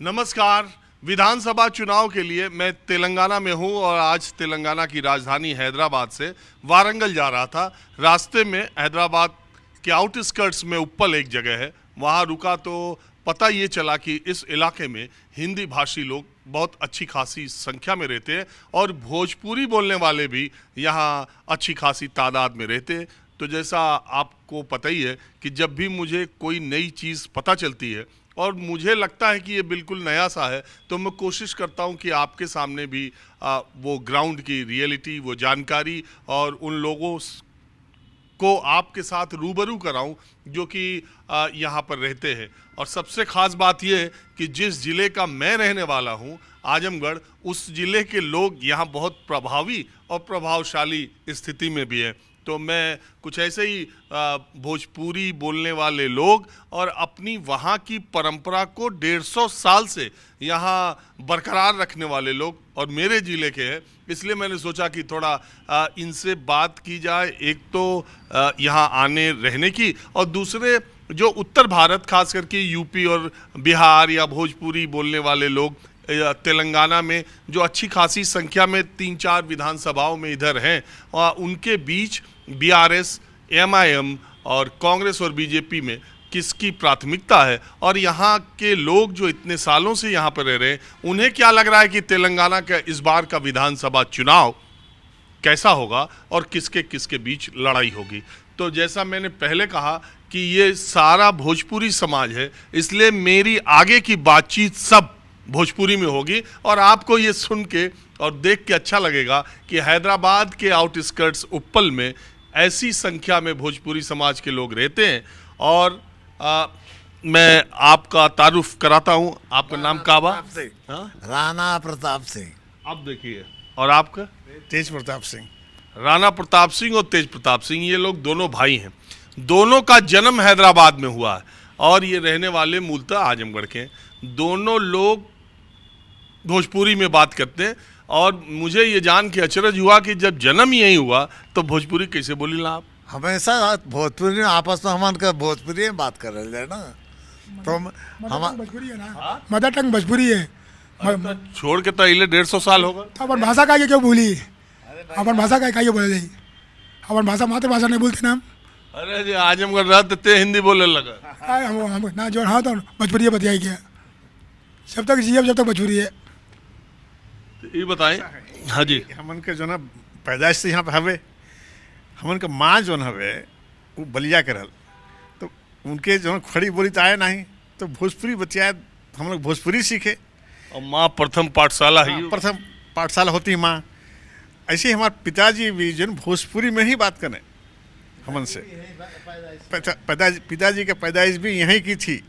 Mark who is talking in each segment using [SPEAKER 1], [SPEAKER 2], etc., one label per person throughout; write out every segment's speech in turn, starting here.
[SPEAKER 1] नमस्कार। विधानसभा चुनाव के लिए मैं तेलंगाना में हूं और आज तेलंगाना की राजधानी हैदराबाद से वारंगल जा रहा था। रास्ते में हैदराबाद के आउटस्कर्ट्स में उप्पल एक जगह है, वहां रुका तो पता ये चला कि इस इलाके में हिंदी भाषी लोग बहुत अच्छी खासी संख्या में रहते हैं और भोजपुरी बोलने वाले भी यहाँ अच्छी खासी तादाद में रहते हैं। तो जैसा आपको पता ही है कि जब भी मुझे कोई नई चीज़ पता चलती है और मुझे लगता है कि ये बिल्कुल नया सा है, तो मैं कोशिश करता हूँ कि आपके सामने भी वो ग्राउंड की रियलिटी, वो जानकारी और उन लोगों को आपके साथ रूबरू कराऊं जो कि यहाँ पर रहते हैं। और सबसे ख़ास बात यह है कि जिस ज़िले का मैं रहने वाला हूँ, आजमगढ़, उस ज़िले के लोग यहाँ बहुत प्रभावी और प्रभावशाली स्थिति में भी हैं। तो मैं कुछ ऐसे ही भोजपुरी बोलने वाले लोग और अपनी वहाँ की परंपरा को 150 साल से यहाँ बरकरार रखने वाले लोग और मेरे ज़िले के हैं, इसलिए मैंने सोचा कि थोड़ा इनसे बात की जाए। एक तो यहाँ आने रहने की, और दूसरे जो उत्तर भारत, खास करके यूपी और बिहार या भोजपुरी बोलने वाले लोग तेलंगाना में जो अच्छी खासी संख्या में 3-4 विधानसभाओं में इधर हैं, उनके बीच बीआरएस, एमआईएम और कांग्रेस और बीजेपी में किसकी प्राथमिकता है, और यहाँ के लोग जो इतने सालों से यहाँ पर रह रहे हैं, उन्हें क्या लग रहा है कि तेलंगाना का इस बार का विधानसभा चुनाव कैसा होगा और किसके किसके बीच लड़ाई होगी। तो जैसा मैंने पहले कहा कि ये सारा भोजपुरी समाज है, इसलिए मेरी आगे की बातचीत सब भोजपुरी में होगी और आपको ये सुन के और देख के अच्छा लगेगा कि हैदराबाद के आउटस्कर्ट्स उप्पल में ऐसी संख्या में भोजपुरी समाज के लोग रहते हैं। और मैं आपका तारुफ कराता हूँ। आपका नाम काबा?
[SPEAKER 2] राणा प्रताप सिंह।
[SPEAKER 1] आप देखिए। और आपका?
[SPEAKER 2] तेज प्रताप सिंह।
[SPEAKER 1] राणा प्रताप सिंह और तेज प्रताप सिंह, ये लोग दोनों भाई हैं। दोनों का जन्म हैदराबाद में हुआ है और ये रहने वाले मूलतः आजमगढ़ के हैं। दोनों लोग भोजपुरी में बात करते हैं और मुझे ये जान के अचरज हुआ कि जब जन्म यही हुआ तो भोजपुरी कैसे बोली ला आप?
[SPEAKER 2] हमेशा भोजपुरी में आपस में हम भोजपुरी में बात कर रहे हैं ना, तो हम
[SPEAKER 3] भोजपुरी है ना, मदर टंग भोजपुरी है।
[SPEAKER 1] छोड़ के तो इले 150 साल होगा।
[SPEAKER 3] तो अपन भाषा का क्यों भूली? अपन भाषा का बोले जाइए, अपन भाषा मातृभाषा नहीं बोलते ना हम।
[SPEAKER 1] अरे जी आजमगढ़ रहते ते हिंदी बोलने लगा।
[SPEAKER 3] हम ना जो हाँ तो भोजपुरी बतियाई क्या, जब तक जिये जब तक भोजपुरी है।
[SPEAKER 1] ये बताएं। हाँ जी।
[SPEAKER 4] हमन के जो ना पैदाइश से यहाँ पे हवे, हमन के माँ जो हवे वो बलिया के रहल, तो उनके जो खड़ी बोली तो आए नहीं, तो भोजपुरी बतियाए, हम लोग भोजपुरी सीखे।
[SPEAKER 1] और माँ प्रथम पाठशाला है।
[SPEAKER 4] प्रथम पाठशाला होती है माँ। ऐसे ही हमारे पिताजी भी जो भोजपुरी में ही बात करें हमन से। पिताजी का पैदाइश भी यहीं की थी।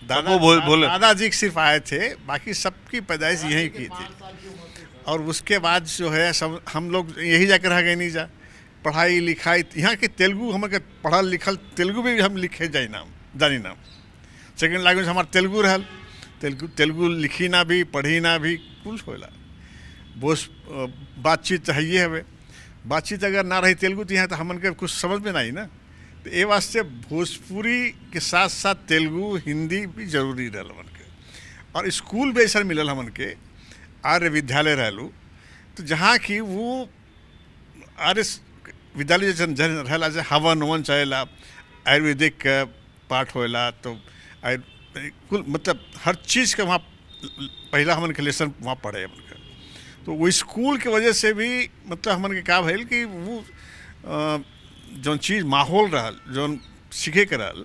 [SPEAKER 4] दादाजी सिर्फ आए थे, बाकी सबकी पैदाइश यहीं की थी। और उसके बाद जो है सब हम लोग यही जाकर रह गए। नहीं जा पढ़ाई लिखाई यहाँ के तेलुगु, हमारे पढ़ल लिखल तेलुगु भी हम लिखे जाए नाम जानी नाम। सेकेंड लैंग्वेज हमारा तेलुगु रहल। तेलुगु लिखी ना भी, पढ़ी ना भी, कुल होला। बातचीत चाहिए हमें। बातचीत अगर ना रही तेलुगु तो यहाँ तो हमन के कुछ समझ में नहीं ना। तो ये वास्ते भोजपुरी के साथ साथ तेलुगु, हिंदी भी जरूरी रहल हमन के। और स्कूल भी ऐसा मिलल हमन के, आर्य विद्यालय रहलू, तो जहाँ की वो आर्य विद्यालय जैसे रहला, जैसे हवन उवन चलेला, आयुर्वेदिक पाठ होला, तो कुल मतलब हर चीज़ का वहाँ पहला हमन के लेसन वहाँ पढ़े हमन के। तो वो स्कूल के वजह से भी मतलब हमन के का भइल कि वो जौन चीज़ माहौल रहल, जौन सीखे के रहल,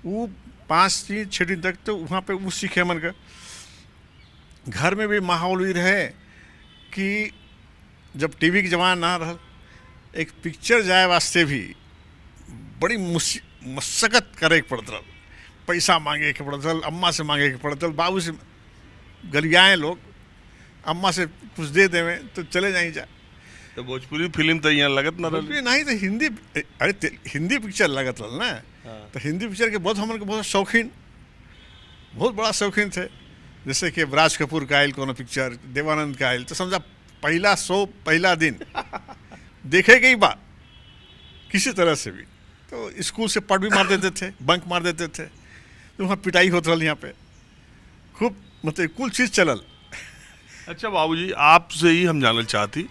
[SPEAKER 4] वो 5-6 दिन तक तो वहाँ पे वो सीखे हमन का। घर में भी माहौल ही रहे कि जब टीवी के जमाना ना रहल, एक पिक्चर जाए वास्ते भी बड़ी मशक्कत करे के पड़त रहल। पैसा मांगे के पड़त रहल, अम्मा से मांगे के पड़त रहल, बाबू से गरियाएँ लोग, अम्मा से कुछ दे देवे तो चले जाए जा।
[SPEAKER 1] तो भोजपुरी फिल्म तो यहाँ लगत ना रही
[SPEAKER 4] नहीं, तो हिंदी, अरे हिंदी पिक्चर लगत रहा ना। तो हिंदी पिक्चर के बहुत हमन के बहुत शौकीन, बहुत बड़ा शौकीन थे। जैसे कि राज कपूर का आयल कोनो पिक्चर, देवानंद का आयल, तो समझा पहला शो पहला दिन देखे गई बात किसी तरह से भी। तो स्कूल से पढ़ भी मार देते थे, बंक मार देते थे, तो वहाँ पिटाई होती रही। यहाँ पे खूब मतलब कुल चीज़ चलल।
[SPEAKER 1] अच्छा बाबूजी, आपसे ही हम जानना चाहती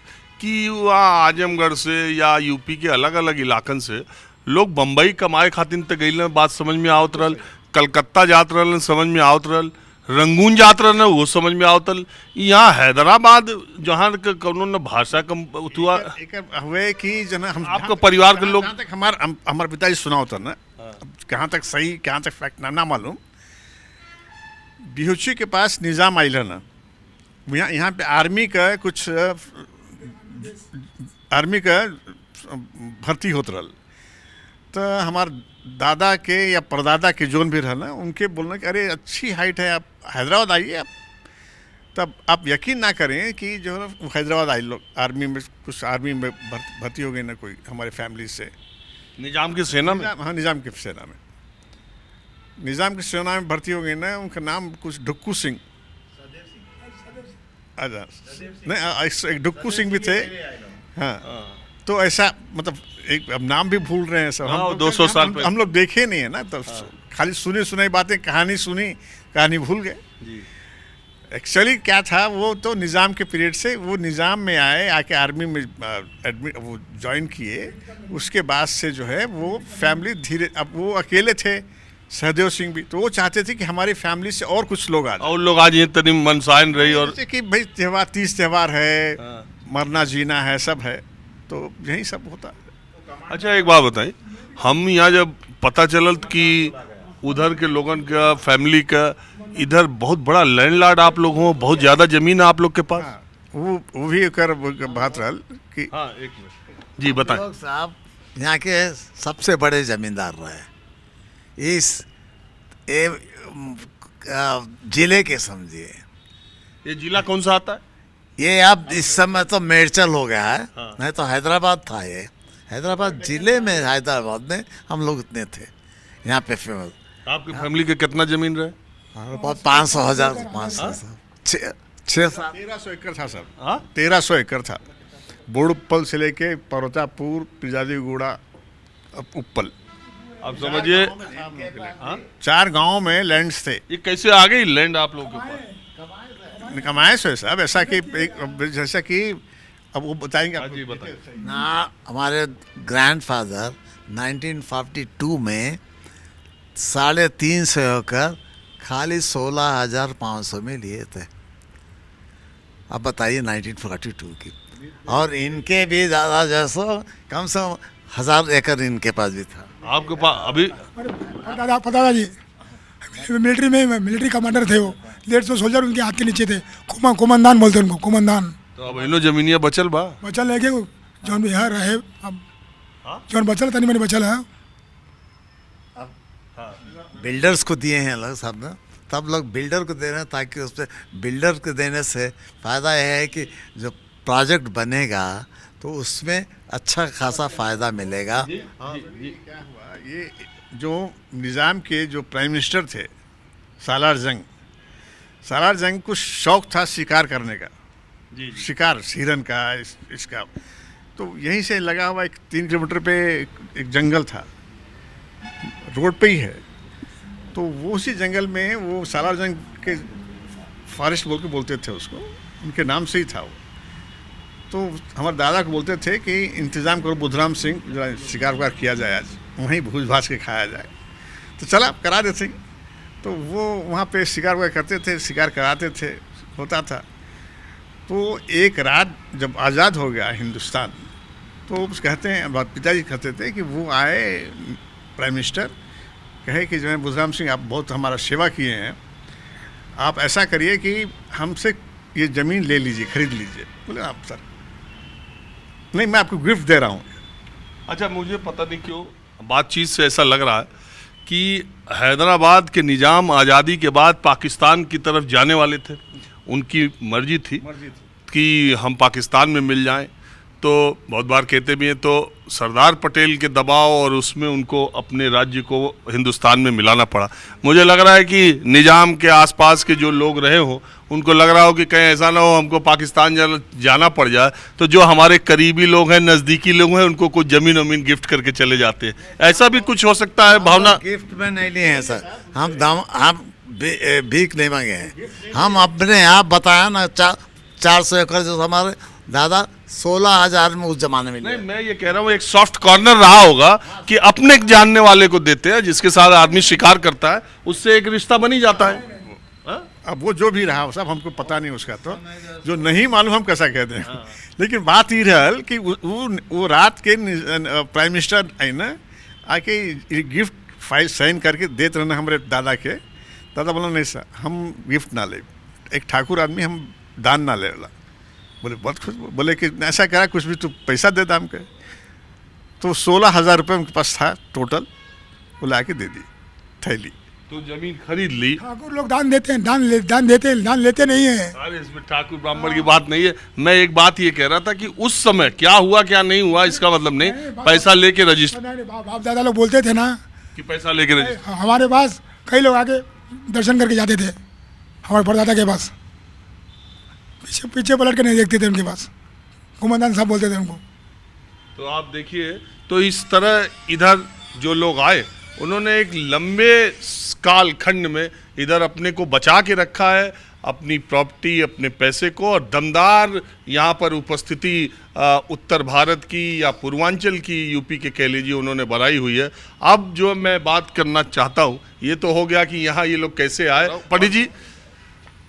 [SPEAKER 1] कि वहाँ आजमगढ़ से या यूपी के अलग अलग इलाकन से लोग बम्बई कमाए खातिर त गई बात समझ में आवत रहल, कलकत्ता जात रहल समझ में आवत रहल, रंगून जात रहल वो समझ में आवत रहल। यहाँ हैदराबाद जहाँ कौनो न भाषा कम उतुआ
[SPEAKER 4] एक हुए कि जना हम
[SPEAKER 1] आपका परिवार के लोग
[SPEAKER 4] जहाँ तक हमारे पिताजी सुना होता ना, कहाँ तक सही कहाँ तक फैक्ट ना मालूम। बिहुची के पास निज़ाम आइल ना, यहाँ पे आर्मी का कुछ आर्मी का भर्ती होत रहल। तो हमार दादा के या परदादा के जोन भी रहना, उनके बोलना कि अरे अच्छी हाइट है, आप हैदराबाद आइए आप। तब आप यकीन ना करें कि जो है वो हैदराबाद आए लोग, आर्मी में कुछ आर्मी में भर्ती हो गई ना कोई हमारे फैमिली से,
[SPEAKER 1] निजाम की सेना में।
[SPEAKER 4] हाँ निज़ाम की सेना में, निज़ाम की सेना में भर्ती हो गई ना। उनका नाम कुछ ढुक्कू सिंह, अच्छा नहीं एक ढुक्कू सिंह भी थे। हाँ तो ऐसा मतलब एक अब नाम भी भूल रहे हैं सब।
[SPEAKER 1] हाँ,
[SPEAKER 4] हम
[SPEAKER 1] 200 साल
[SPEAKER 4] हम लोग देखे नहीं है ना, तो खाली सुनी सुनाई बातें, कहानी सुनी, कहानी भूल गए। एक्चुअली क्या था, वो तो निज़ाम के पीरियड से वो निज़ाम में आए, आके आर्मी में एडमिट वो ज्वाइन किए। उसके बाद से जो है वो फैमिली धीरे, अब वो अकेले थे सहदेव सिंह भी, तो वो चाहते थे कि हमारी फैमिली से और कुछ लोग आ जाए,
[SPEAKER 1] और लोग आज ये तनी मनसाइन रही। और
[SPEAKER 4] जैसे कि भाई त्यौहार, 30 त्यौहार है, मरना जीना है, सब है, तो यही सब होता है।
[SPEAKER 1] अच्छा एक बात बताइए, हम यहाँ जब पता चलल कि उधर के लोगन का फैमिली का इधर बहुत बड़ा लैंडलॉर्ड आप लोग हो, बहुत ज़्यादा ज़मीन है आप लोग के पास।
[SPEAKER 4] वो भी कर बात रहल कि
[SPEAKER 1] हाँ एक मिनट जी बताएं।
[SPEAKER 2] लोग साहब यहाँ के सबसे बड़े जमींदार रहे इस जिले के, समझिए।
[SPEAKER 1] ये जिला कौन सा आता है?
[SPEAKER 2] ये अब इस समय तो मेरचल हो गया है, नहीं तो हैदराबाद था। ये हैदराबाद जिले में, हैदराबाद में हम लोग इतने थे यहाँ पे फेमस।
[SPEAKER 1] आपकी फैमिली के कितना जमीन रहे?
[SPEAKER 2] 500,000 500 6-7
[SPEAKER 4] 1300 एकड़ था सर।
[SPEAKER 1] हाँ
[SPEAKER 4] 1300 एकड़ था, बोड़ुप्पल से लेके पर्वतापुर, पिजाजीगुड़ा, उप्पल,
[SPEAKER 1] आप समझिए
[SPEAKER 4] 4 गांव में लैंड्स थे।
[SPEAKER 1] ये कैसे आ गई लैंड आप लोगों के पास?
[SPEAKER 4] कमाए सो साहब, ऐसा कि एक जैसा कि अब वो बताएंगे
[SPEAKER 1] जी बताइए।
[SPEAKER 2] ना, हमारे ग्रैंडफादर 1942 में 350 एकड़ खाली 16,500 में लिए थे। अब बताइए 1942 की, और इनके भी ज़्यादा जैसो कम से कम 1,000 एकड़ इनके पास भी था।
[SPEAKER 1] आपके पास अभी
[SPEAKER 3] पता जी, मिलिट्री में मिलिट्री कमांडर थे वो, 150 सोल्जर उनके हाथ के नीचे थे। कुमंदान बोलते उनको, कुमंदान।
[SPEAKER 1] तो अब इनो जमीनिया बचल बा,
[SPEAKER 3] बचल लेके जौन भी है रहे, अब जौन बचल तनी मनी बचल है।
[SPEAKER 2] बिल्डर्स को दिए हैं लोग सब ना, तब लोग बिल्डर को दे रहे हैं, ताकि उस पर बिल्डर को देने से फ़ायदा यह है कि जो प्रोजेक्ट बनेगा तो उसमें अच्छा खासा फ़ायदा मिलेगा।
[SPEAKER 4] क्या हुआ, ये जो निज़ाम के जो प्राइम मिनिस्टर थे सालार जंग को शौक था शिकार करने का, शिकार हिरन का, इसका। तो यहीं से लगा हुआ एक 3 किलोमीटर पे एक जंगल था, रोड पे ही है। तो वो उसी जंगल में वो सालार जंग के फॉरेस्ट बोल के बोलते थे उसको, उनके नाम से ही था वो। तो हमारे दादा को बोलते थे कि इंतज़ाम करो बुधराम सिंह, जरा शिकार वकार किया जाए, आज वहीं भूज भाज के खाया जाए। तो चला करा देते। तो वो वहाँ पे शिकार वगैरह करते थे, शिकार कराते थे, होता था। तो एक रात जब आज़ाद हो गया हिंदुस्तान, तो कहते हैं, पिताजी कहते थे कि वो आए प्राइम मिनिस्टर, कहे कि जो है बुधराम सिंह आप बहुत हमारा सेवा किए हैं, आप ऐसा करिए कि हमसे ये ज़मीन ले लीजिए, खरीद लीजिए। बोले आप सर नहीं, मैं आपको गिफ्ट दे रहा हूँ।
[SPEAKER 1] अच्छा मुझे पता नहीं क्यों बातचीत से ऐसा लग रहा है कि हैदराबाद के निज़ाम आज़ादी के बाद पाकिस्तान की तरफ जाने वाले थे, उनकी मर्जी थी कि हम पाकिस्तान में मिल जाएं। तो बहुत बार कहते भी हैं, तो सरदार पटेल के दबाव और उसमें उनको अपने राज्य को हिंदुस्तान में मिलाना पड़ा। मुझे लग रहा है कि निज़ाम के आसपास के जो लोग रहे हो, उनको लग रहा हो कि कहीं ऐसा ना हो हमको पाकिस्तान जाना पड़ जाए, तो जो हमारे करीबी लोग हैं, नज़दीकी लोग हैं, उनको कुछ ज़मीन वमीन गिफ्ट करके चले जाते हैं। ऐसा भी कुछ हो सकता है भावना?
[SPEAKER 2] गिफ्ट में नहीं लिए हैं सर, हम भीख नहीं मांगे हैं। हम अपने आप बताया ना, 400 एकड़ जो हमारे दादा 16,000 में उस जमाने में
[SPEAKER 1] नहीं,
[SPEAKER 2] लिए।
[SPEAKER 1] मैं ये कह रहा हूँ एक सॉफ्ट कॉर्नर रहा होगा कि अपने जानने वाले को देते हैं, जिसके साथ आदमी शिकार करता है, उससे एक रिश्ता बनी जाता है।
[SPEAKER 4] अब वो जो भी रहा वो सब हमको पता नहीं उसका, तो जो नहीं मालूम हम कैसा कहते हैं। लेकिन बात ये रहल कि वो रात के प्राइम मिनिस्टर है ना आके गिफ्ट फाइल साइन करके देते रहना हमारे दादा के। दादा बोला नहीं सर हम गिफ्ट ना ले, एक ठाकुर आदमी हम दान ना ले ला। बोले बहुत खुश, बोले कि ऐसा करा कुछ भी तू पैसा दे दाम के। तो 16,000 रुपये उनके पास था टोटल, वो ला के दे दी थैली।
[SPEAKER 1] तो जमीन खरीद ली।
[SPEAKER 3] ठाकुर लोग दान देते हैं, दान लेते नहीं है।
[SPEAKER 1] अरे इसमें ठाकुर ब्राह्मण की बात नहीं है। मैं एक बात ये कह रहा था कि उस समय क्या हुआ क्या नहीं हुआ इसका मतलब नहीं, पैसा लेके रजिस्टर,
[SPEAKER 3] बाप दादा लोग बोलते थे ना
[SPEAKER 1] कि पैसा लेके रजिस्टर।
[SPEAKER 3] हमारे पास कई लोग आके दर्शन करके जाते थे हमारे परदादा के पास, पीछे पीछे पलट के नहीं देखते थे उनके पास, कुमंदान साहब बोलते थे उनको।
[SPEAKER 1] तो आप देखिए, तो इस तरह इधर जो लोग आए उन्होंने एक लंबे काल खंड में इधर अपने को बचा के रखा है, अपनी प्रॉपर्टी, अपने पैसे को, और दमदार यहाँ पर उपस्थिति उत्तर भारत की या पूर्वांचल की, यूपी के कह लीजिए, उन्होंने बनाई हुई है। अब जो मैं बात करना चाहता हूँ, ये तो हो गया कि यहाँ ये लोग कैसे आए। पंडित जी,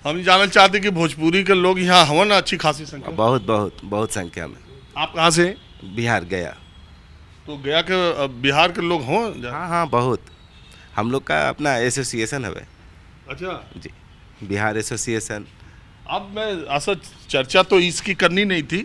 [SPEAKER 1] हम जानना चाहते हैं कि भोजपुरी के लोग यहाँ हवन अच्छी खासी संख्या?
[SPEAKER 5] बहुत बहुत बहुत संख्या में।
[SPEAKER 1] आप कहाँ से हैं?
[SPEAKER 5] बिहार गया।
[SPEAKER 1] तो गया के बिहार के लोग हों?
[SPEAKER 5] हाँ हाँ बहुत, हम लोग का अपना एसोसिएशन है।
[SPEAKER 1] अच्छा
[SPEAKER 5] जी, बिहार एसोसिएशन।
[SPEAKER 1] अब मैं असल चर्चा तो इसकी करनी नहीं थी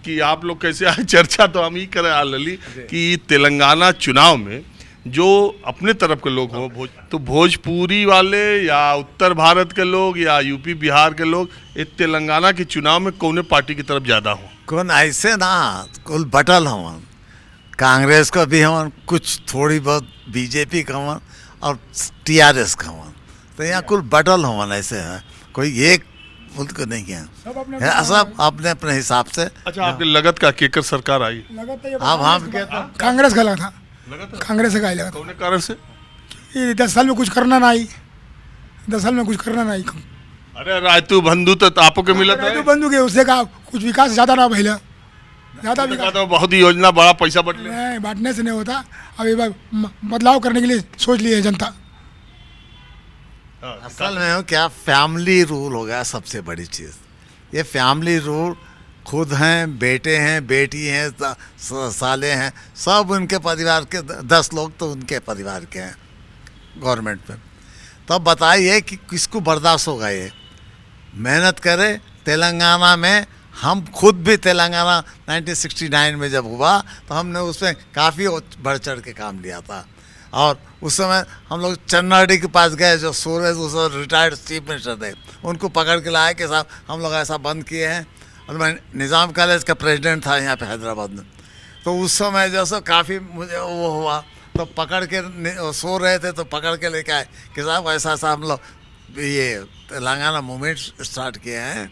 [SPEAKER 1] कि आप लोग कैसे आए, चर्चा तो हम ही करें आलली कि तेलंगाना चुनाव में जो अपने तरफ के लोग हों, तो भोजपुरी वाले या उत्तर भारत के लोग या यूपी बिहार के लोग इस तेलंगाना के चुनाव में कौन पार्टी की तरफ ज़्यादा हो?
[SPEAKER 2] कौन ऐसे ना, कुल बटल हवन, कांग्रेस का भी हवन, कुछ थोड़ी बहुत बीजेपी का हवन और टीआरएस का हवन। तो यहाँ कुल बटल हवन ऐसे है, कोई एक मुल्क नहीं है, सब अपने अपने हिसाब से।
[SPEAKER 1] अच्छा, आपके लगत का केकर सरकार आई?
[SPEAKER 2] अब हम
[SPEAKER 3] कांग्रेस का लगा था, कांग्रेस का ही लगा था।
[SPEAKER 1] कौन कारण से?
[SPEAKER 3] ये 10 साल में कुछ करना ना आई, 10 साल में कुछ करना ना आई।
[SPEAKER 1] अरे रायतू बंधु तो आपको के मिलत है,
[SPEAKER 3] बंधु के उससे का कुछ विकास ज़्यादा ना पहले, ज़्यादा विकास
[SPEAKER 1] तो बहुत ही योजना बड़ा पैसा बटले
[SPEAKER 3] नहीं, बांटने से नहीं होता। अब एक बार बदलाव करने के लिए सोच ली है जनता।
[SPEAKER 2] असल में हो क्या, फैमिली रूल हो गया सबसे बड़ी चीज़। ये फैमिली रूल, खुद हैं, बेटे हैं, बेटी हैं, साले हैं, सब उनके परिवार के, 10 लोग तो उनके परिवार के हैं गवर्नमेंट में। तब बताइए कि किसको बर्दाश्त होगा ये। मेहनत करे तेलंगाना में, हम खुद भी तेलंगाना 1969 में जब हुआ तो हमने उसमें काफ़ी बढ़ चढ़ के काम लिया था। और उस समय हम लोग चन्नाडी के पास गए, जो सूरज उस रिटायर्ड चीफ मिनिस्टर थे, उनको पकड़ के लाए कि साहब हम लोग ऐसा बंद किए हैं। और मैं निज़ाम कॉलेज का प्रेसिडेंट था यहाँ पे हैदराबाद में, तो उस समय जैसा काफ़ी मुझे वो हुआ, तो पकड़ के सो रहे थे तो पकड़ के लेके आए कि साहब ऐसा ऐसा हम लोग ये तेलंगाना मूवमेंट स्टार्ट किए हैं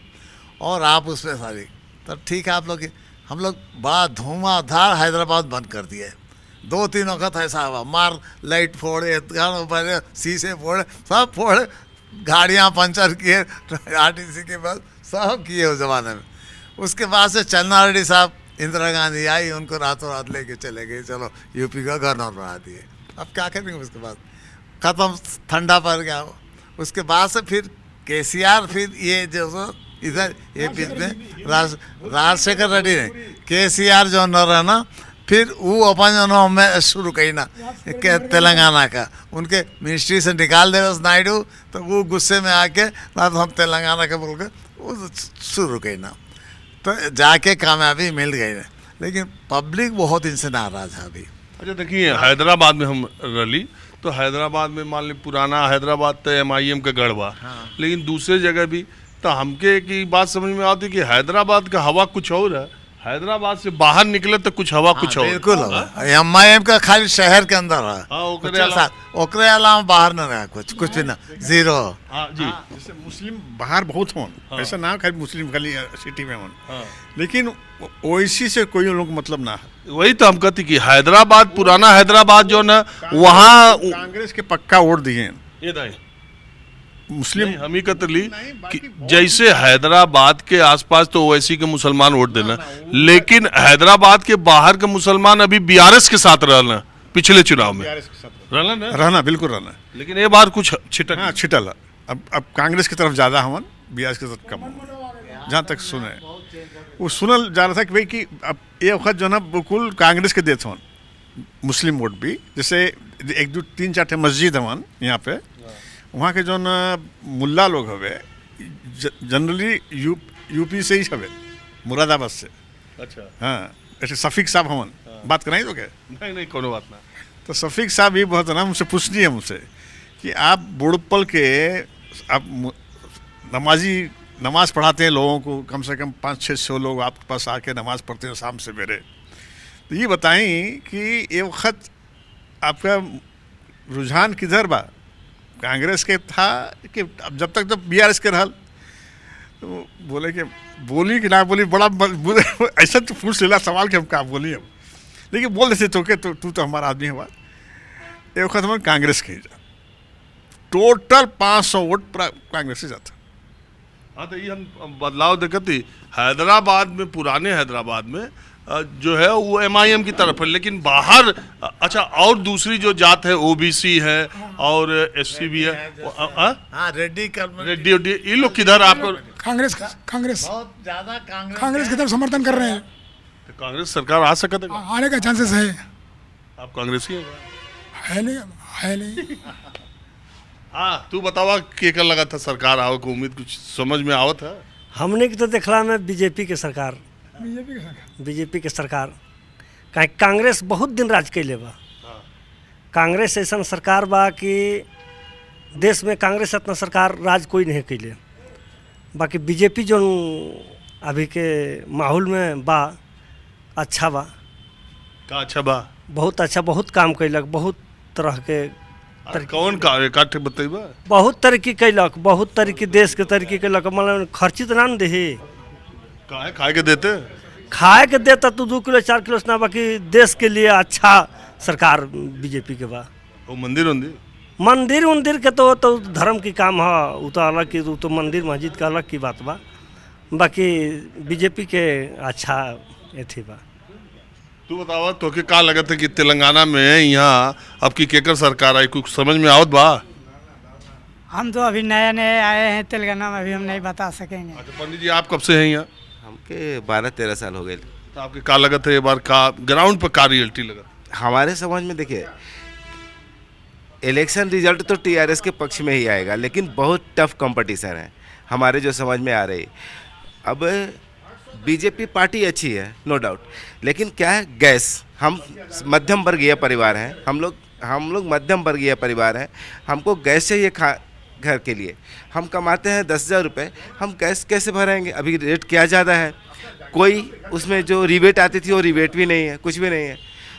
[SPEAKER 2] और आप उसमें सारी, तब ठीक है आप लोग, हम लोग बड़ा धुआंधार हैदराबाद बंद कर दिए। 2-3 वक्त ऐसा हुआ, मार लाइट फोड़े, पहले शीशे फोड़े, सब फोड़े, गाड़ियाँ पंचर किए, आरटीसी के पास सब किए उस ज़माने में। उसके बाद से चन्ना रेड्डी साहब, इंदिरा गांधी आई, उनको रातों रात लेके चले गए, चलो यूपी का गवर्नर बना दिए। अब क्या करेंगे, उसके बाद ख़त्म, ठंडा पड़ गया। उसके बाद से फिर केसीआर, फिर ये जो इधर ये बीच में राजशेखर रेड्डी ने केसीआर जो न रहा ना, फिर वो अपन जो में शुरू कही ना तेलंगाना का, उनके मिनिस्ट्री से निकाल दे उस नायडू, तो वो गुस्से में आके ना तो हम तेलंगाना के बोल के वो शुरू कही ना, तो जाके कामयाबी मिल गई। लेकिन पब्लिक बहुत इनसे नाराज है अभी।
[SPEAKER 1] अच्छा देखिए, हैदराबाद में हम रली तो हैदराबाद में मान ली पुराना हैदराबाद तो MIM का गढ़ बा, लेकिन दूसरे जगह भी तो हमके की बात समझ में आती कि हैदराबाद का हवा कुछ और है, हैदराबाद से बाहर निकले तो कुछ हवा कुछ और।
[SPEAKER 2] बिल्कुल MIM का खाली शहर के अंदर है, ओकरे अलावा बाहर न रहा कुछ भी ना, जीरो।
[SPEAKER 1] जी,
[SPEAKER 4] जैसे मुस्लिम बाहर बहुत हों, ऐसा ना खाली मुस्लिम खाली सिटी में हों, लेकिन ओइसी से कोई लोग मतलब ना है।
[SPEAKER 1] वही तो हम कहते कि हैदराबाद, पुराना हैदराबाद जो ना, वहाँ
[SPEAKER 4] कांग्रेस के पक्का वोट दिए
[SPEAKER 1] ये
[SPEAKER 4] मुस्लिम
[SPEAKER 1] हम ही कतर ली कि जैसे हैदराबाद के आसपास तो ओवैसी के मुसलमान वोट देना, लेकिन हैदराबाद के बाहर के मुसलमान अभी बीआरएस के साथ रहना पिछले चुनाव में रहना ना,
[SPEAKER 4] रहना बिल्कुल रहना,
[SPEAKER 1] लेकिन ये बार कुछ छिटक
[SPEAKER 4] हाँ छिटल। अब कांग्रेस की तरफ ज़्यादा हमन, बीआरएस की तरफ कम। जहाँ तक सुने वो सुनल जा रहा था कि भाई कि अब ये वक्त जो ना बिल्कुल कांग्रेस के देते हन मुस्लिम वोट भी, जैसे 1-2-3-4 मस्जिद हवन यहाँ पे, वहाँ के जो न मुल्ला लोग हवे जनरली यूपी से ही हवे, मुरादाबाद से।
[SPEAKER 1] अच्छा,
[SPEAKER 4] हाँ, ऐसे शफीक साहब हमन बात कराई तो क्या?
[SPEAKER 1] नहीं नहीं कोनो बात ना।
[SPEAKER 4] तो शफीक साहब भी बहुत ना मुझसे पूछनी है मुझसे कि आप बुड़पल के आप नमाज पढ़ाते हैं लोगों को, कम से कम 500-600 लोग आपके पास आके नमाज पढ़ते हैं शाम से मेरे, तो ये बताएं कि ये वक्त आपका रुझान किधर बा? कांग्रेस के था कि अब जब तक जब बीआरएस के रहल, तो बोले कि बोली कि ना बोली, बड़ा ऐसा तो पूछ लेला सवाल कि हम क्या बोली अब, लेकिन बोल देते तो के तू तो हमारा आदमी है। ये वक्त हमारे कांग्रेस के जा टोटल 500 वोट कांग्रेस से जाता।
[SPEAKER 1] हाँ, तो ये हम बदलाव देखती हैदराबाद में, पुराने हैदराबाद में जो है वो एमआईएम की तरफ है, लेकिन बाहर अच्छा और दूसरी जो जात है ओबीसी है और एससी भी है,
[SPEAKER 2] हाँ रेड्डी
[SPEAKER 1] रेड्डी उड्डी, ये लोग किधर आपको?
[SPEAKER 3] कांग्रेस
[SPEAKER 2] बहुत ज़्यादा
[SPEAKER 3] कांग्रेस की तरफ समर्थन कर रहे हैं।
[SPEAKER 1] तो कांग्रेस सरकार आ सकता है?
[SPEAKER 3] आने का चांसेस है।
[SPEAKER 1] आप कांग्रेसी हैं?
[SPEAKER 3] है नहीं।
[SPEAKER 1] हाँ, तू बतावा के कर लगा था सरकार आओ को उम्मीद कुछ समझ में आवत है?
[SPEAKER 6] हमने की तो देखला में बीजेपी के सरकार काहे कांग्रेस बहुत दिन राज कैले बा। कांग्रेस ऐसा सरकार बा कि देश में कांग्रेस इतना सरकार राज कोई नहीं कैले। बाकी बीजेपी जो अभी के माहौल में बा अच्छा बा।
[SPEAKER 1] का अच्छा बा?
[SPEAKER 6] बहुत अच्छा, बहुत काम कैलक, बहुत तरह के
[SPEAKER 1] कौन कार्य काटे बतेबा?
[SPEAKER 6] बहुत तरक्की कैलक, बहुत तरक्की देश के तरक्की कैलक। मतलब खर्ची तो ना दे,
[SPEAKER 1] काहे खाए के देते?
[SPEAKER 6] खाए के देता तो 2 किलो 4 किलो ना, बाकी देश के लिए अच्छा सरकार बीजेपी के बा।
[SPEAKER 1] वो मंदिर
[SPEAKER 6] उंदिर के तो धर्म की काम है, वो तो अलग की, तो मंदिर मस्जिद का अलग की बात बा। बाकी बीजेपी के अच्छा एथी बा।
[SPEAKER 1] तू बतावा तो के का लगत है कि तेलंगाना में यहाँ अब की केकर सरकार आई, कुछ समझ में आवत बा?
[SPEAKER 7] हम तो अभी नए आए हैं तेलंगाना में, अभी हम नहीं बता सकेंगे।
[SPEAKER 1] अच्छा पंडित जी, आप कब से हैं यहाँ?
[SPEAKER 5] हमके 12-13 साल हो गए।
[SPEAKER 1] तो आपके का लगत है ये बार का ग्राउंड पर का रियलिटी लगत?
[SPEAKER 5] हमारे समझ में देखिए, इलेक्शन रिजल्ट तो टीआरएस के पक्ष में ही आएगा, लेकिन बहुत टफ कंपटीशन है हमारे जो समझ में आ रही। अब बीजेपी पार्टी अच्छी है नो डाउट, लेकिन क्या है, गैस, हम मध्यम वर्गीय परिवार हैं, हम लोग मध्यम वर्गीय परिवार हैं, हमको गैस चाहिए घर के लिए। हम कमाते हैं 10,000 रुपये, हम गैस कैसे भरेंगे? अभी रेट क्या ज़्यादा है, कोई उसमें जो रिबेट आती थी वो रिबेट भी नहीं है, कुछ भी नहीं है,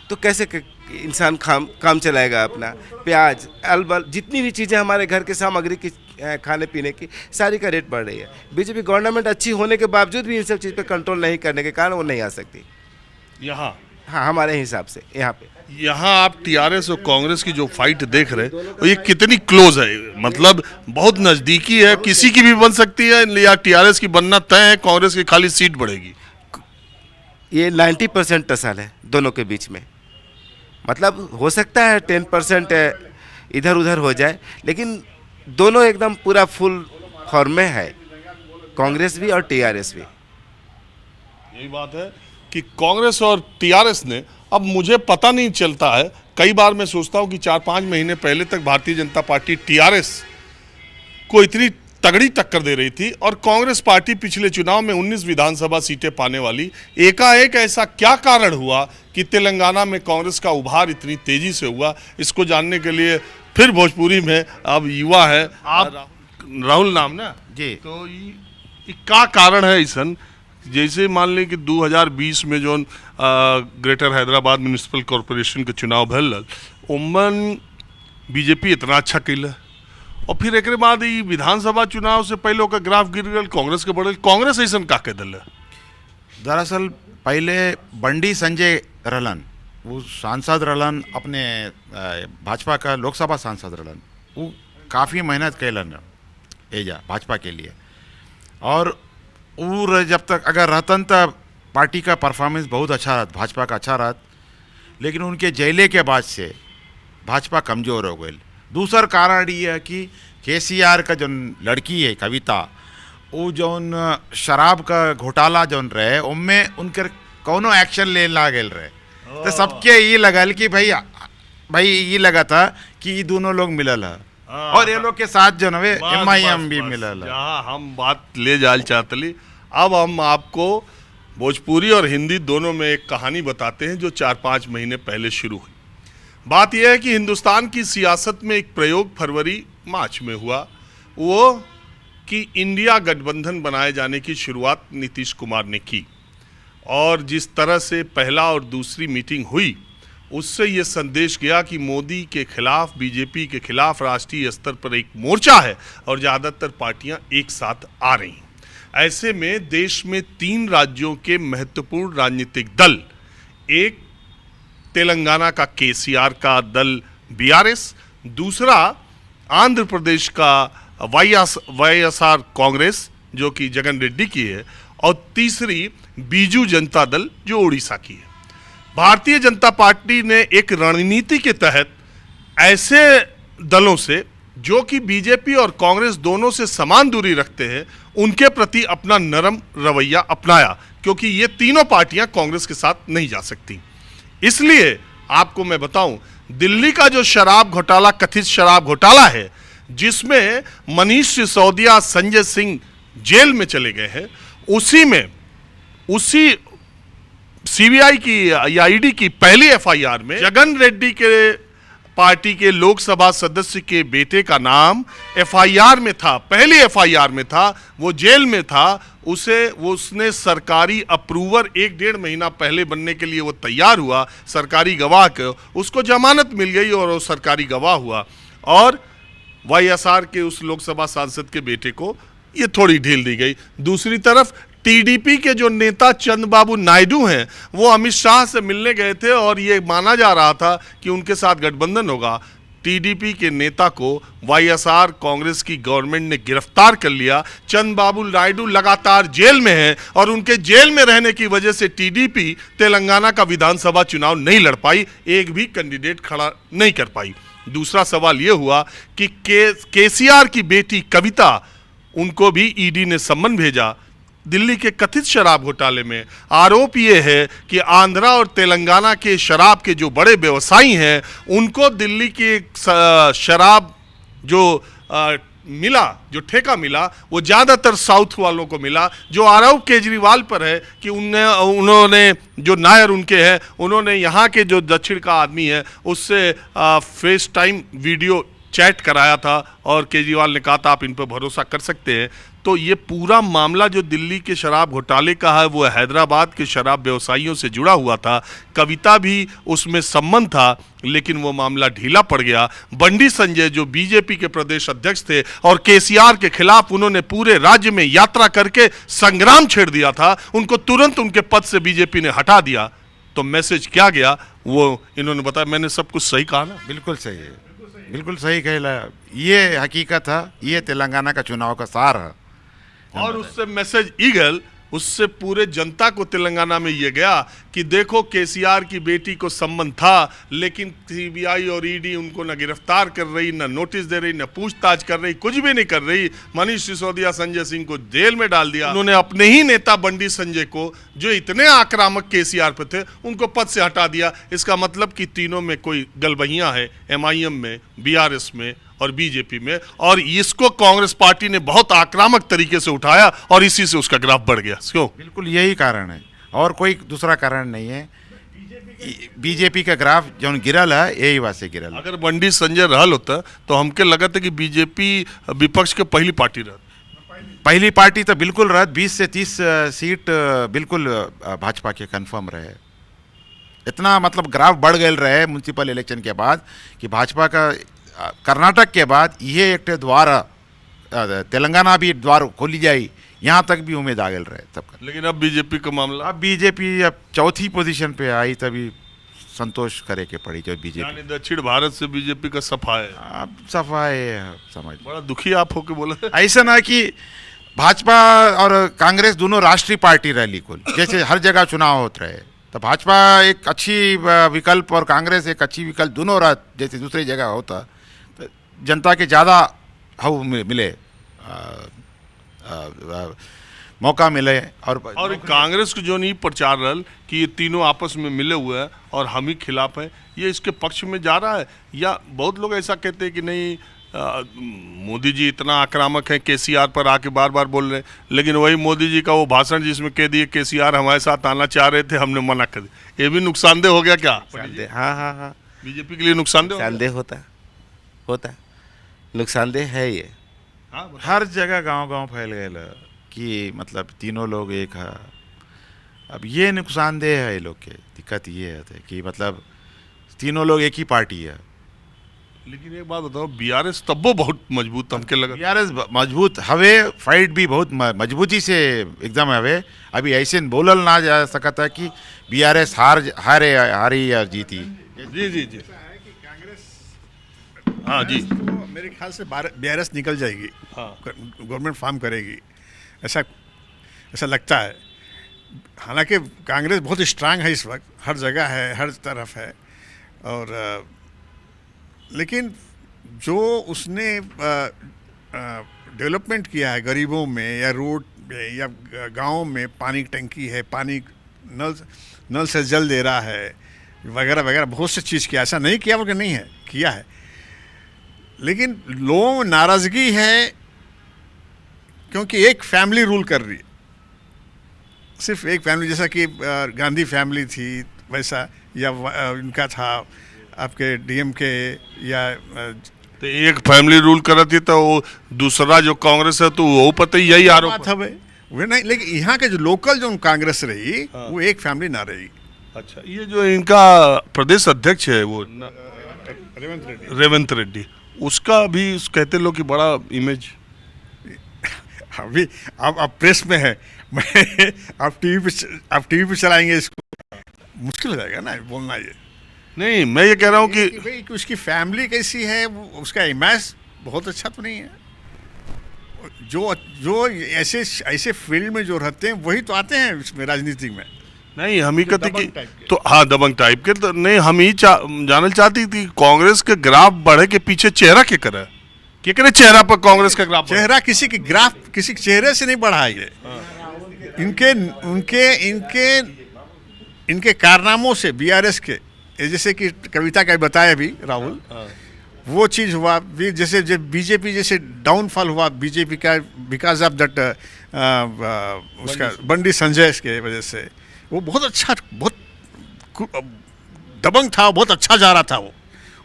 [SPEAKER 5] तो कैसे इंसान काम चलाएगा अपना? प्याज, अलबल, जितनी भी चीज़ें हमारे घर के सामग्री की, खाने पीने की, सारी का रेट बढ़ रही है। बीजेपी गवर्नमेंट अच्छी होने के बावजूद भी इन सब चीज़ पे कंट्रोल नहीं करने के कारण वो नहीं आ सकती
[SPEAKER 1] यहाँ।
[SPEAKER 5] हाँ, हमारे हिसाब से यहाँ
[SPEAKER 1] आप टीआरएस और कांग्रेस की जो फाइट देख रहे हैं, ये कितनी क्लोज है? मतलब बहुत नज़दीकी है, किसी की भी बन सकती है, या टीआरएस की बनना तय है, कांग्रेस की खाली सीट बढ़ेगी?
[SPEAKER 5] ये 90% टसल है दोनों के बीच में। मतलब हो सकता है 10% इधर उधर हो जाए, लेकिन दोनों एकदम पूरा फुल फॉर्म में है, कांग्रेस भी और टीआरएस भी।
[SPEAKER 1] यही बात है कि कांग्रेस और टीआरएस ने, अब मुझे पता नहीं चलता है, कई बार मैं सोचता हूं कि 4-5 महीने पहले तक भारतीय जनता पार्टी टीआरएस को इतनी तगड़ी टक्कर दे रही थी, और कांग्रेस पार्टी पिछले चुनाव में 19 विधानसभा सीटें पाने वाली। एकाएक ऐसा क्या कारण हुआ कि तेलंगाना में कांग्रेस का उभार इतनी तेजी से हुआ? इसको जानने के लिए फिर भोजपुरी में अब युवा है, आप राहुल नाम ना
[SPEAKER 8] जी,
[SPEAKER 1] तो ये क्या कारण है ईसन? जैसे मान लें कि 2020 में जो ग्रेटर हैदराबाद म्यूनिसिपल कॉरपोरेशन के चुनाव भल, उमन बीजेपी इतना अच्छा कैल, और फिर एक बाद ये विधानसभा चुनाव से पहले का ग्राफ गिर गया, कांग्रेस के बढ़े। कांग्रेस ऐसा का कह दिल?
[SPEAKER 8] दरअसल पहले बंडी संजय रहलन, वो सांसद रहलन, अपने भाजपा का लोकसभा सांसद रहलन, वो काफ़ी मेहनत कैलन एजा भाजपा के लिए। और जब तक अगर रहतन तो पार्टी का परफॉर्मेंस बहुत अच्छा रहता, भाजपा का अच्छा रहता, लेकिन उनके जैले के बाद से भाजपा कमज़ोर हो गई। दूसरा कारण ये है कि केसीआर का जो लड़की है कविता, वो जौन शराब का घोटाला जौन रहे उनमें उनकर कौनो एक्शन ले ला गए रहे, तो सबके ये लगल कि भाई ये लगा था कि ये दोनों लोग मिलल है, और ये लोग के साथ जो है MIM भी मिलल है।
[SPEAKER 1] जहाँ हम बात ले जाल चाहतली, अब हम आपको भोजपुरी और हिंदी दोनों में एक कहानी बताते हैं जो 4-5 महीने पहले शुरू हुई। बात यह है कि हिंदुस्तान की सियासत में एक प्रयोग फरवरी मार्च में हुआ, वो कि इंडिया गठबंधन बनाए जाने की शुरुआत नीतीश कुमार ने की, और जिस तरह से पहला और दूसरी मीटिंग हुई उससे ये संदेश गया कि मोदी के खिलाफ, बीजेपी के खिलाफ राष्ट्रीय स्तर पर एक मोर्चा है और ज़्यादातर पार्टियां एक साथ आ रही हैं। ऐसे में देश में 3 राज्यों के महत्वपूर्ण राजनीतिक दल, एक तेलंगाना का केसीआर का दल BRS, दूसरा आंध्र प्रदेश का YSR कांग्रेस जो कि जगन रेड्डी की है, और तीसरी बीजू जनता दल जो उड़ीसा की है। भारतीय जनता पार्टी ने एक रणनीति के तहत ऐसे दलों से जो कि बीजेपी और कांग्रेस दोनों से समान दूरी रखते हैं उनके प्रति अपना नरम रवैया अपनाया, क्योंकि ये तीनों पार्टियां कांग्रेस के साथ नहीं जा सकती। इसलिए आपको मैं बताऊं, दिल्ली का जो शराब घोटाला, कथित शराब घोटाला है, जिसमें मनीष सिसोदिया, संजय सिंह जेल में चले गए हैं, उसी CBI की या ED की पहली FIR में जगन रेड्डी के पार्टी के लोकसभा सदस्य के बेटे का नाम FIR में था, पहली FIR में था, वो जेल में था। उसने सरकारी अप्रूवर 1-1.5 महीना पहले बनने के लिए वो तैयार हुआ, सरकारी गवाह को उसको जमानत मिल गई और वो सरकारी गवाह हुआ, और YSR के उस लोकसभा सांसद के बेटे को ये थोड़ी ढील दी गई। दूसरी तरफ TDP के जो नेता चंद्रबाबू नायडू हैं, वो अमित शाह से मिलने गए थे और ये माना जा रहा था कि उनके साथ गठबंधन होगा। TDP के नेता को YSR कांग्रेस की गवर्नमेंट ने गिरफ्तार कर लिया। चंद्रबाबू नायडू लगातार जेल में हैं और उनके जेल में रहने की वजह से TDP तेलंगाना का विधानसभा चुनाव नहीं लड़ पाई, एक भी कैंडिडेट खड़ा नहीं कर पाई। दूसरा सवाल ये हुआ कि केसीआर की बेटी कविता, उनको भी ED ने सम्मन भेजा। दिल्ली के कथित शराब घोटाले में आरोप ये है कि आंध्रा और तेलंगाना के शराब के जो बड़े व्यवसायी हैं, उनको दिल्ली की शराब जो मिला, जो ठेका मिला, वो ज़्यादातर साउथ वालों को मिला। जो आरोप केजरीवाल पर है कि उन्होंने जो नायर उनके हैं, उन्होंने यहाँ के जो दक्षिण का आदमी है उससे फेस टाइम वीडियो चैट कराया था और केजरीवाल ने कहा था आप इन पर भरोसा कर सकते हैं। तो ये पूरा मामला जो दिल्ली के शराब घोटाले का है, वो हैदराबाद के शराब व्यवसायियों से जुड़ा हुआ था। कविता भी उसमें सम्मन था, लेकिन वो मामला ढीला पड़ गया। बंडी संजय जो बीजेपी के प्रदेश अध्यक्ष थे और केसीआर के खिलाफ उन्होंने पूरे राज्य में यात्रा करके संग्राम छेड़ दिया था, उनको तुरंत उनके पद से बीजेपी ने हटा दिया। तो मैसेज क्या गया वो इन्होंने बताया। मैंने सब कुछ सही कहा ना?
[SPEAKER 8] बिल्कुल सही है, बिल्कुल सही कहला। ये हकीकत है, ये तेलंगाना का चुनाव का सार है।
[SPEAKER 1] और उससे मैसेज ईगल, उससे पूरे जनता को तेलंगाना में ये गया कि देखो केसीआर की बेटी को सम्मन था, लेकिन CBI और ED उनको न गिरफ्तार कर रही, न नोटिस दे रही, न पूछताछ कर रही, कुछ भी नहीं कर रही। मनीष सिसोदिया, संजय सिंह को जेल में डाल दिया। उन्होंने अपने ही नेता बंडी संजय को, जो इतने आक्रामक केसीआर पे थे, उनको पद से हटा दिया। इसका मतलब कि तीनों में कोई गलबहियां है, MIM में, BRS में और बीजेपी में, और इसको कांग्रेस पार्टी ने बहुत आक्रामक तरीके से उठाया और इसी से उसका ग्राफ बढ़ गया। क्यों?
[SPEAKER 8] बिल्कुल यही कारण है और कोई दूसरा कारण नहीं है। बीजेपी का ग्राफ जो गिरल है, यही बात से गिरल।
[SPEAKER 1] अगर बंडी संजय रहल होता तो हमके लगा था कि बीजेपी विपक्ष के पहली पार्टी रहती।
[SPEAKER 8] पहली पार्टी तो बिल्कुल रहत, 20 से 30 सीट बिल्कुल भाजपा के कंफर्म रहे। इतना मतलब ग्राफ बढ़ गए रहे म्यूनसिपल इलेक्शन के बाद कि भाजपा का कर्नाटक के बाद ये एक द्वार, तेलंगाना भी द्वार खोली जाए, यहाँ तक भी उम्मीद आ गए रहे तब।
[SPEAKER 1] लेकिन अब बीजेपी का मामला,
[SPEAKER 8] अब बीजेपी अब चौथी पोजीशन पे आई, तभी संतोष करे के पड़ी जो बीजेपी।
[SPEAKER 1] यानी दक्षिण भारत से बीजेपी का सफा है।
[SPEAKER 8] अब सफाई समझ
[SPEAKER 1] बड़ा दुखी आप होके बोले।
[SPEAKER 8] ऐसा ना कि भाजपा और कांग्रेस दोनों राष्ट्रीय पार्टी रही कुल, जैसे हर जगह चुनाव होते रहे, तो भाजपा एक अच्छी विकल्प और कांग्रेस एक अच्छी विकल्प दोनों रहा, जैसे दूसरी जगह होता तो जनता के ज़्यादा हाउ मिले मौका मिले।
[SPEAKER 1] और कांग्रेस को जो नहीं प्रचार रहा कि ये तीनों आपस में मिले हुए हैं और हम ही खिलाफ हैं, ये इसके पक्ष में जा रहा है, या बहुत लोग ऐसा कहते हैं कि नहीं मोदी जी इतना आक्रामक है, केसीआर पर आके बार बार बोल रहे हैं, लेकिन वही मोदी जी का वो भाषण जिसमें कह दिए केसीआर हमारे साथ आना चाह रहे थे, हमने मना कर दिया, ये भी नुकसानदेह हो गया क्या?
[SPEAKER 5] हाँ
[SPEAKER 1] बीजेपी के लिए नुकसानदेह
[SPEAKER 5] नुकसानदेह होता नुकसानदेह है ये।
[SPEAKER 8] हर जगह गांव-गांव फैल गए कि मतलब तीनों लोग एक है। अब ये नुकसानदेह है ये लोग के, दिक्कत ये है कि मतलब तीनों लोग एक ही पार्टी है।
[SPEAKER 1] लेकिन एक बात बताओ, बीआरएस तब वो बहुत मजबूत हमके लगा।
[SPEAKER 8] बीआरएस मजबूत हवे, फाइट भी बहुत मजबूती से एकदम हवे। अभी ऐसे बोलल ना जा सकता है कि बीआरएस हारी या जीती।
[SPEAKER 1] जी हाँ जी,
[SPEAKER 4] तो मेरे ख्याल से बीआरएस निकल जाएगी, गवर्नमेंट फॉर्म करेगी, ऐसा लगता है। हालांकि कांग्रेस बहुत स्ट्रांग है इस वक्त, हर जगह है, हर तरफ है, और लेकिन जो उसने डेवलपमेंट किया है गरीबों में या रोड में या गाँव में, पानी की टंकी है, पानी नल से जल दे रहा है वगैरह वगैरह, बहुत सी चीज़ किया। ऐसा नहीं किया बल्कि नहीं है, किया है, लेकिन लोगों में नाराज़गी है क्योंकि एक फैमिली रूल कर रही है, सिर्फ एक फैमिली, जैसा कि गांधी फैमिली थी वैसा, या उनका था आपके डीएमके, या
[SPEAKER 1] तो एक फैमिली रूल कर रही थी, तो वो दूसरा जो कांग्रेस है तो वो पता ही यही आरोप
[SPEAKER 4] था वो नहीं। लेकिन यहाँ के जो लोकल जो कांग्रेस रही वो एक फैमिली ना रही।
[SPEAKER 1] अच्छा, ये जो इनका प्रदेश अध्यक्ष है वो रेवंत रेड्डी, उसका भी कहते लोग कि बड़ा इमेज
[SPEAKER 4] अभी अब प्रेस में है, मैं आप टीवी पे चलाएंगे इसको, मुश्किल हो जाएगा ना बोलना। ये
[SPEAKER 1] नहीं, मैं ये कह रहा हूँ कि
[SPEAKER 4] भाई उसकी फैमिली कैसी है, उसका इमेज बहुत अच्छा तो नहीं है। जो ऐसे फील्ड में जो रहते हैं वही तो आते हैं इसमें, राजनीति में।
[SPEAKER 1] नहीं, हम ही कहते कि तो हाँ, दबंग टाइप के, तो नहीं, हम ही जानना चाहती थी कांग्रेस के ग्राफ बढ़े के पीछे चेहरा क्या करे चेहरा पर कांग्रेस का ग्राफ?
[SPEAKER 4] चेहरा किसी के ग्राफ, किसी के चेहरे से नहीं बढ़ा है ये। इनके कारनामों से, बीआरएस के, जैसे कि कविता का बताया भी राहुल, वो चीज़ हुआ भी, जैसे जब बीजेपी जैसे डाउनफॉल हुआ बीजेपी का बिकॉज ऑफ दैट उसका बंडी संजय के वजह से, वो बहुत अच्छा, बहुत दबंग था, बहुत अच्छा जा रहा था, वो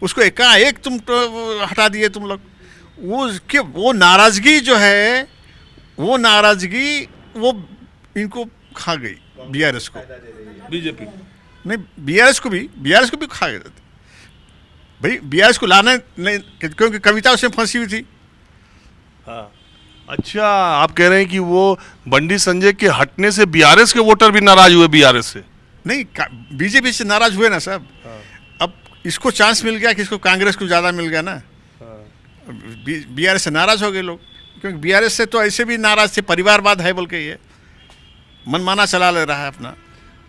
[SPEAKER 4] उसको एकाएक तुम तो हटा दिए तुम लोग। वो नाराज़गी जो है, वो नाराज़गी वो इनको खा गई, बीआरएस को,
[SPEAKER 1] बीजेपी
[SPEAKER 4] नहीं, बीआरएस को भी खा गए भाई। बीआरएस को लाना नहीं, क्योंकि कविता उसमें फंसी हुई थी।
[SPEAKER 1] हाँ, अच्छा, आप कह रहे हैं कि वो बंडी संजय के हटने से बीआरएस के वोटर भी नाराज हुए बीआरएस से?
[SPEAKER 4] नहीं, बीजेपी से नाराज हुए ना साहब। अब इसको चांस मिल गया कि इसको कांग्रेस को ज़्यादा मिल गया ना, बीआरएस से नाराज हो गए लोग, क्योंकि बीआरएस से तो ऐसे भी नाराज थे, परिवारवाद है बोल के ये मनमाना चला ले रहा है अपना।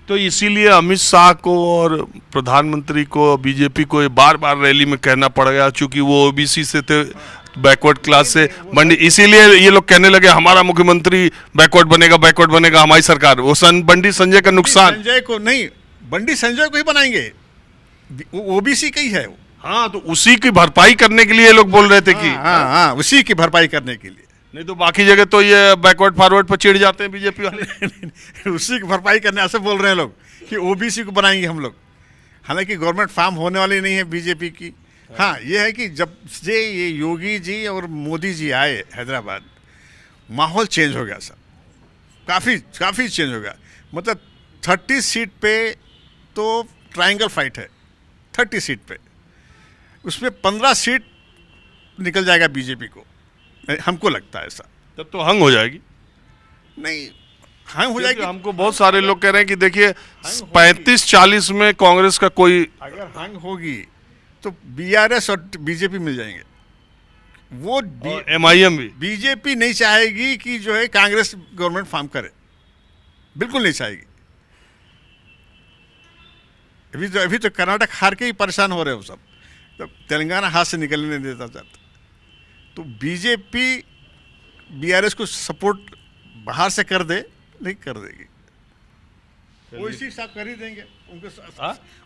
[SPEAKER 1] तो इसीलिए अमित शाह को और प्रधानमंत्री को, बीजेपी को बार बार रैली में कहना पड़ गया, चूंकि वो ओबीसी से थे, बैकवर्ड क्लास से बंडी, इसीलिए ये लोग कहने लगे हमारा मुख्यमंत्री बैकवर्ड बनेगा हमारी सरकार। वो बंडी संजय का नुकसान,
[SPEAKER 4] संजय को नहीं, बंडी संजय को ही बनाएंगे, ओबीसी का ही है वो।
[SPEAKER 1] हाँ, तो उसी की भरपाई करने के लिए लोग बोल रहे थे कि
[SPEAKER 4] हाँ, उसी की भरपाई करने के लिए,
[SPEAKER 1] नहीं तो बाकी जगह तो ये बैकवर्ड फॉरवर्ड पर चिढ़ जाते हैं बीजेपी वाले।
[SPEAKER 4] उसी की भरपाई करने ऐसे बोल रहे हैं लोग कि ओबीसी को बनाएंगे हम लोग। हालांकि गवर्नमेंट फॉर्म होने वाली नहीं है बीजेपी की। हाँ, ये है कि जब से ये योगी जी और मोदी जी आए हैदराबाद, माहौल चेंज हो गया सब, काफ़ी चेंज हो गया। मतलब 30 सीट पे तो ट्रायंगल फाइट है, 30 सीट पे, उसमें 15 सीट निकल जाएगा बीजेपी को, हमको लगता है ऐसा।
[SPEAKER 1] तब तो हंग हो जाएगी।
[SPEAKER 4] नहीं, हैंग हो जाएगी।
[SPEAKER 1] हमको बहुत सारे लोग कह रहे हैं कि देखिए 35-40 में कांग्रेस का कोई
[SPEAKER 4] अगर हैंग होगी तो बीआरएस और बीजेपी मिल जाएंगे। वो
[SPEAKER 1] MIM भी
[SPEAKER 4] बीजेपी नहीं चाहेगी कि जो है कांग्रेस गवर्नमेंट फॉर्म करे, बिल्कुल नहीं चाहेगी। अभी तो कर्नाटक हार के ही परेशान हो रहे हो सब, तो तेलंगाना हाथ से निकलने नहीं देता चाहता। तो बीजेपी बीआरएस को सपोर्ट बाहर से कर दे, नहीं कर देगी। ओवैसी साहब कर ही देंगे उनको।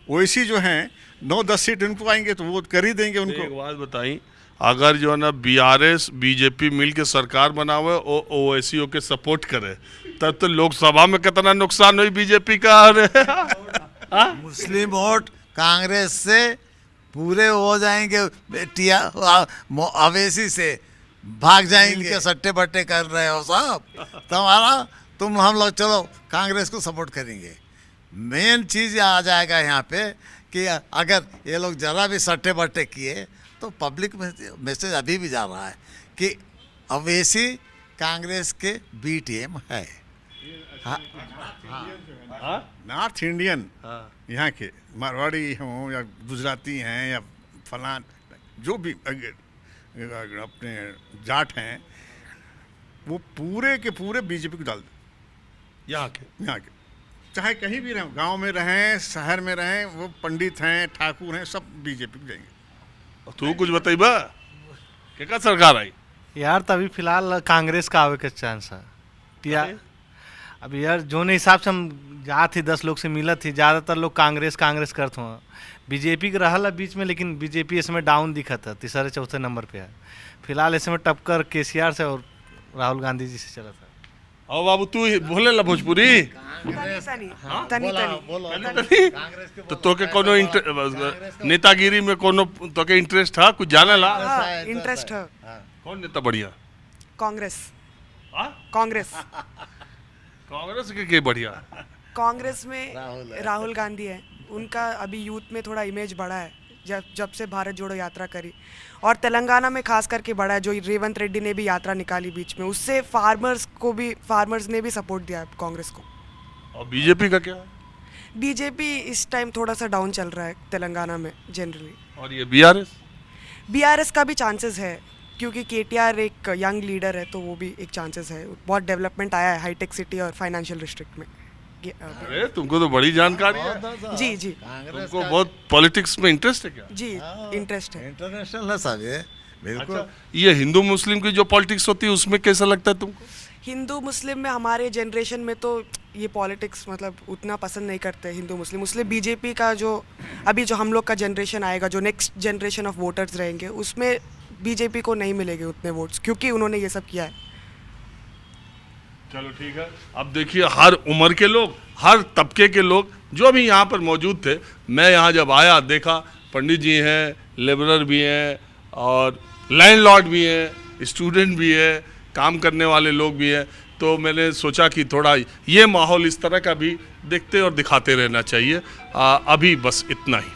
[SPEAKER 4] ओवैसी जो हैं 9-10 सीट उनको आएंगे तो वो कर ही देंगे उनको।
[SPEAKER 1] एक बात बताई, अगर जो है ना बीआरएस बीजेपी मिल के सरकार बनावे और ओवैसी के सपोर्ट करे, तब तो लोकसभा में कितना नुकसान हुई बीजेपी का।
[SPEAKER 2] मुस्लिम वोट कांग्रेस से पूरे हो जाएंगे, अवेसी से भाग जाएंगे। सट्टे बट्टे कर रहे हो साहब, हम लोग चलो कांग्रेस को सपोर्ट करेंगे। मेन चीज़ आ जाएगा यहाँ पे कि अगर ये लोग ज़रा भी सट्टे बट्टे किए तो पब्लिक मैसेज अभी भी जा रहा है कि अवेसी कांग्रेस के बी टीम है।
[SPEAKER 4] नॉर्थ इंडियन यहाँ के मारवाड़ी हों या गुजराती हैं या फलान जो भी अपने जाट हैं, वो पूरे के पूरे बीजेपी को डाल दे। यहाँ के चाहे कहीं भी रहें, गांव में रहें, शहर में रहें, वो पंडित हैं, ठाकुर हैं, सब बीजेपी को जाएंगे।
[SPEAKER 1] तू कुछ बताइबा क्या सरकार आई
[SPEAKER 9] यार? तो अभी फिलहाल कांग्रेस का आवे के चांस है। अभी यार जो हिसाब से हम जात ही 10 लोग से मिलत थी, ज़्यादातर लोग कांग्रेस करते हो। बीजेपी के रहल बीच में, लेकिन बीजेपी इसमें डाउन दिखा था, तीसरे चौथे नंबर पे है फिलहाल। इसमें टक्कर केसीआर से और राहुल गांधी जी से चला था।
[SPEAKER 1] आओ बाबू तू बोले ला भोजपुरी तो तोके कोनो नेतागिरी में कोनो तोके इंटरेस्ट है? कुछ जाने ला?
[SPEAKER 7] इंटरेस्ट है।
[SPEAKER 1] कौन नेता बढ़िया?
[SPEAKER 7] कांग्रेस।
[SPEAKER 1] कांग्रेस के बढ़िया?
[SPEAKER 7] कांग्रेस में राहुल गांधी है, उनका अभी यूथ में थोड़ा इमेज बढ़ा है जब से भारत जोड़ो यात्रा करी, और तेलंगाना में खास करके बढ़ा है। जो रेवंत रेड्डी ने भी यात्रा निकाली बीच में, उससे फार्मर्स ने भी सपोर्ट दिया है कांग्रेस को।
[SPEAKER 1] और बीजेपी का क्या?
[SPEAKER 7] बीजेपी इस टाइम थोड़ा सा डाउन चल रहा है तेलंगाना में जनरली।
[SPEAKER 1] और ये बीआरएस
[SPEAKER 7] का भी चांसेस है, क्योंकि केटीआर एक यंग लीडर है, तो वो भी एक चांसेस है। बहुत डेवलपमेंट आया है हाईटेक सिटी और फाइनेंशियल डिस्ट्रिक्ट में।
[SPEAKER 1] अरे तुमको तो बड़ी जानकारी है।
[SPEAKER 7] जी
[SPEAKER 1] तुमको बहुत पॉलिटिक्स में इंटरेस्ट है क्या?
[SPEAKER 7] जी इंटरेस्ट है।
[SPEAKER 2] इंटरनेशनल है साहब ये, बिल्कुल।
[SPEAKER 1] अच्छा, ये हिंदू मुस्लिम की जो पॉलिटिक्स होती है उसमें कैसा लगता है तुमको?
[SPEAKER 7] हिंदू मुस्लिम में हमारे जनरेशन में तो ये पॉलिटिक्स मतलब उतना पसंद नहीं करते हिंदू मुस्लिम। उसमें बीजेपी का जो अभी जो हम लोग का जनरेशन आएगा, जो नेक्स्ट जनरेशन ऑफ वोटर्स रहेंगे, उसमें बीजेपी को नहीं मिलेंगे उतने वोट्स, क्योंकि उन्होंने ये सब किया है।
[SPEAKER 1] चलो ठीक है। अब देखिए हर उम्र के लोग, हर तबके के लोग जो अभी यहाँ पर मौजूद थे, मैं यहाँ जब आया देखा पंडित जी हैं, लेबरर भी हैं, और लैंडलॉर्ड भी हैं, स्टूडेंट भी है, काम करने वाले लोग भी हैं। तो मैंने सोचा कि थोड़ा ये माहौल इस तरह का भी देखते और दिखाते रहना चाहिए। अभी बस इतना ही।